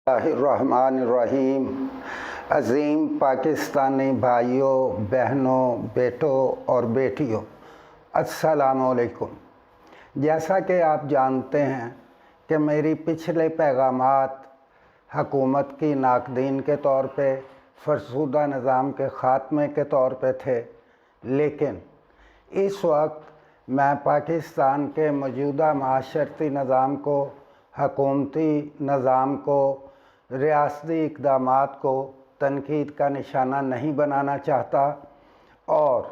रहमान अज़ीम पाकिस्तानी भाइयों, बहनों, बेटों और बेटियों, अस्सलामुअलैकुम। जैसा कि आप जानते हैं कि मेरी पिछले पैगामात हकूमत की नाकदीन के तौर पे, फरसुदा निज़ाम के ख़ात्मे के तौर पे थे, लेकिन इस वक्त मैं पाकिस्तान के मौजूदा माशरती निज़ाम को, हकूमती निज़ाम को, रियासती इक़दामात को तनकीद का निशाना नहीं बनाना चाहता और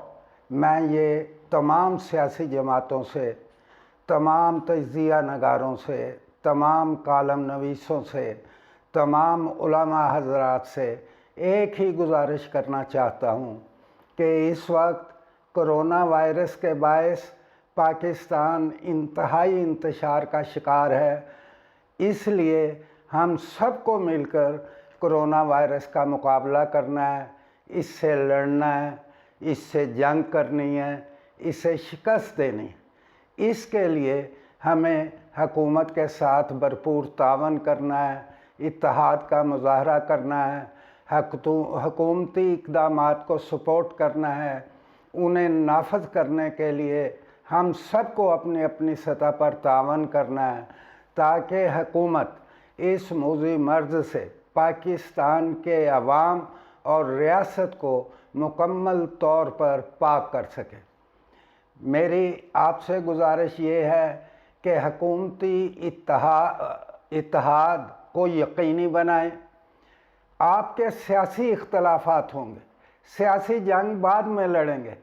मैं ये तमाम सियासी जमातों से, तमाम तज्ज़िया नगारों से, तमाम कालम नवीसों से, तमाम उलमा हज़रात से एक ही गुजारिश करना चाहता हूँ कि इस वक्त कोरोना वायरस के बायस पाकिस्तान इंतहाई इंतशार का शिकार है। इसलिए हम सबको मिलकर कोरोना वायरस का मुकाबला करना है, इससे लड़ना है, इससे जंग करनी है, इसे शिकस्त देनी है। इसके लिए हमें हकूमत के साथ भरपूर तावन करना है, इत्तेहाद का मुज़ाहरा करना है, हकूमती इक़दामात को सपोर्ट करना है। उन्हें नाफज करने के लिए हम सबको अपनी अपनी सतह पर तावन करना है ताकि हकूमत इस मूज़ी मर्ज़ से पाकिस्तान के अवाम और रियासत को मुकम्मल तौर पर पाक कर सके। मेरी आपसे गुजारिश ये है कि हकूमती इत्तेहाद को यकीनी बनाएं। आपके सियासी इख्तलाफात होंगे, सियासी जंग बाद में लड़ेंगे।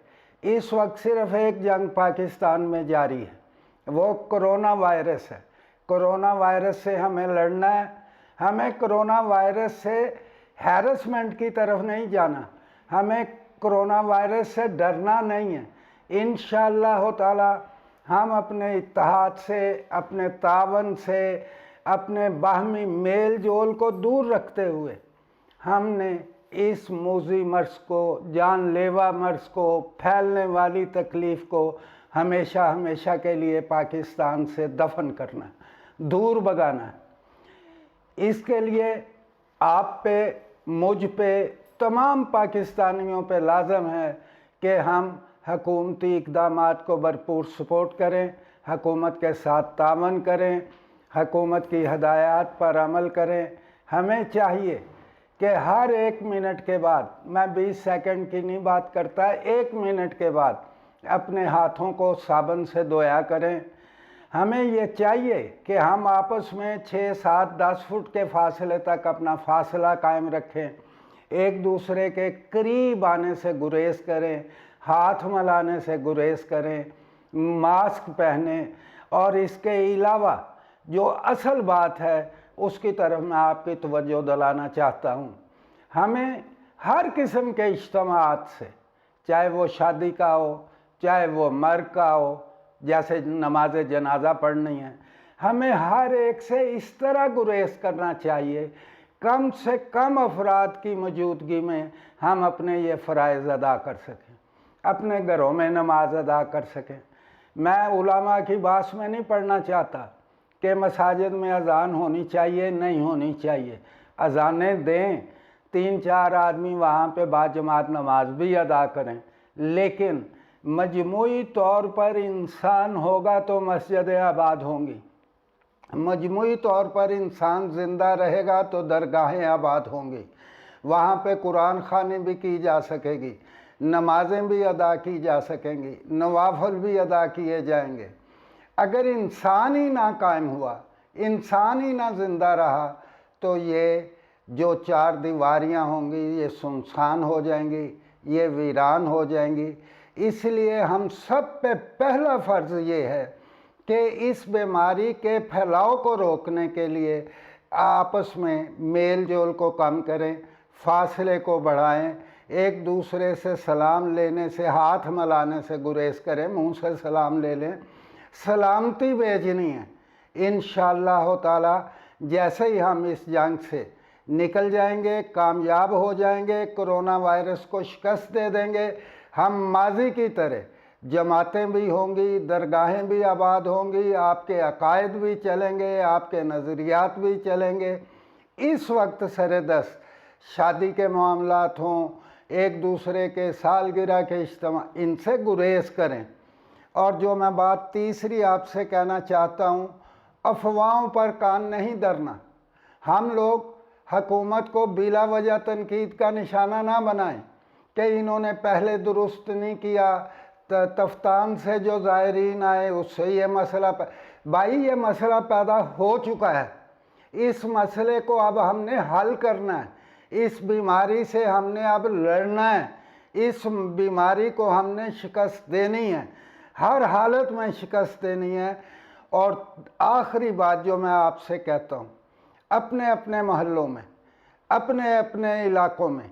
इस वक्त सिर्फ़ एक जंग पाकिस्तान में जारी है, वो कोरोना वायरस है। कोरोना वायरस से हमें लड़ना है। हमें कोरोना वायरस से हैरेसमेंट की तरफ नहीं जाना, हमें कोरोना वायरस से डरना नहीं है। इंशाअल्लाह ताला हम अपने इत्तेहाद से, अपने तावन से, अपने बाहमी मेल जोल को दूर रखते हुए हमने इस मूज़ी मर्ज़ को, जानलेवा मर्ज़ को, फैलने वाली तकलीफ़ को हमेशा हमेशा के लिए पाकिस्तान से दफन करना, दूर भगाना है। इसके लिए आप पे, मुझ पे, तमाम पाकिस्तानियों पे लाज़म है कि हम हकूमती इक़दामात को भरपूर सपोर्ट करें, हकूमत के साथ तावन करें, हकूमत की हदायत पर अमल करें। हमें चाहिए कि हर 1 मिनट के बाद, मैं 20 सेकंड की नहीं बात करता, 1 मिनट के बाद अपने हाथों को साबुन से धोया करें। हमें ये चाहिए कि हम आपस में 6, 7, 10 फुट के फासले तक अपना फासला कायम रखें, एक दूसरे के करीब आने से गुरेज करें, हाथ मिलाने से गुरेज करें, मास्क पहने। और इसके अलावा जो असल बात है उसकी तरफ मैं आपकी तवज्जो दिलाना चाहता हूँ। हमें हर किस्म के इज्तिमाआत से, चाहे वो शादी का हो, चाहे वो मर्ग का हो, जैसे नमाज जनाजा पढ़नी है, हमें हर एक से इस तरह गुरेज करना चाहिए कम से कम अफराद की मौजूदगी में हम अपने ये फ़राइज़ अदा कर सकें, अपने घरों में नमाज अदा कर सकें। मैं उलमा की बात में नहीं पढ़ना चाहता कि मसाजिद में अज़ान होनी चाहिए, नहीं होनी चाहिए। अज़ानें दें, 3-4 आदमी वहाँ पे बाजमात नमाज भी अदा करें, लेकिन मजमूई तौर पर इंसान होगा तो मस्जिदें आबाद होंगी, मजमूई तौर पर इंसान ज़िंदा रहेगा तो दरगाहें आबाद होंगी, वहाँ पे कुरान ख़वानी भी की जा सकेगी, नमाजें भी अदा की जा सकेंगी, नवाफिल भी अदा किए जाएंगे। अगर इंसान ही ना कायम हुआ, इंसान ही ना ज़िंदा रहा, तो ये जो 4 दीवारियाँ होंगी ये सुनसान हो जाएंगी, ये वीरान हो जाएंगी। इसलिए हम सब पे पहला फ़र्ज़ ये है कि इस बीमारी के फैलाव को रोकने के लिए आपस में मेल जोल को कम करें, फासले को बढ़ाएं, एक दूसरे से सलाम लेने से, हाथ मिलाने से गुरेज करें, मुंह से सलाम ले लें। सलामती भेजनी है। इंशाअल्लाह ताला जैसे ही हम इस जंग से निकल जाएंगे, कामयाब हो जाएंगे, कोरोना वायरस को शिकस्त दे देंगे, हम माजी की तरह जमातें भी होंगी, दरगाहें भी आबाद होंगी, आपके अकायद भी चलेंगे, आपके नज़रियात भी चलेंगे। اس وقت سر دست شادی کے معاملات ہوں، ایک دوسرے کے سالگرہ کے اجتماع، ان سے گریز کریں۔ اور جو میں بات تیسری آپ سے کہنا چاہتا ہوں، افواہوں پر کان نہیں دھرنا۔ ہم لوگ حکومت کو بلا وجہ تنقید کا نشانہ نہ بنائیں کہ انہوں نے پہلے درست نہیں کیا، تفتان سے جو زائرین آئے اس سے یہ مسئلہ بھائی یہ مسئلہ پیدا ہو چکا ہے، اس مسئلے کو اب ہم نے حل کرنا ہے، اس بیماری سے ہم نے اب لڑنا ہے، اس بیماری کو ہم نے شکست دینی ہے، ہر حالت میں شکست دینی ہے۔ اور آخری بات جو میں آپ سے کہتا ہوں، اپنے اپنے محلوں میں، اپنے اپنے علاقوں میں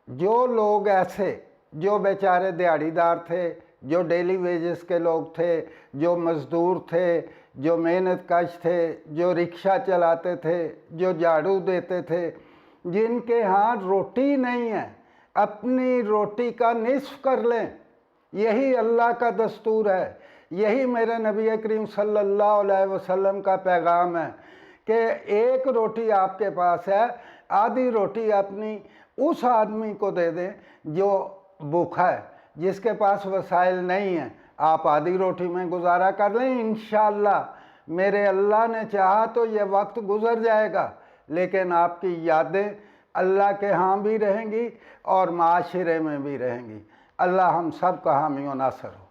جو لوگ ایسے جو بیچارے دیہڑی دار تھے، جو ڈیلی ویجز کے لوگ تھے، جو مزدور تھے، جو محنت کش تھے، جو رکشہ چلاتے تھے، جو جھاڑو دیتے تھے، جن کے ہاں روٹی نہیں ہے، اپنی روٹی کا نصف کر لیں۔ یہی اللہ کا دستور ہے، یہی میرے نبی کریم صلی اللہ علیہ وسلم کا پیغام ہے کہ ایک روٹی آپ کے پاس ہے، آدھی روٹی اپنی اس آدمی کو دے دیں جو بھوکا ہے، جس کے پاس وسائل نہیں ہیں۔ آپ آدھی روٹی میں گزارا کر لیں، انشاءاللہ میرے اللہ نے چاہا تو یہ وقت گزر جائے گا، لیکن آپ کی یادیں اللہ کے ہاں بھی رہیں گی اور معاشرے میں بھی رہیں گی۔ اللہ ہم سب کا حامی و ناصر ہو۔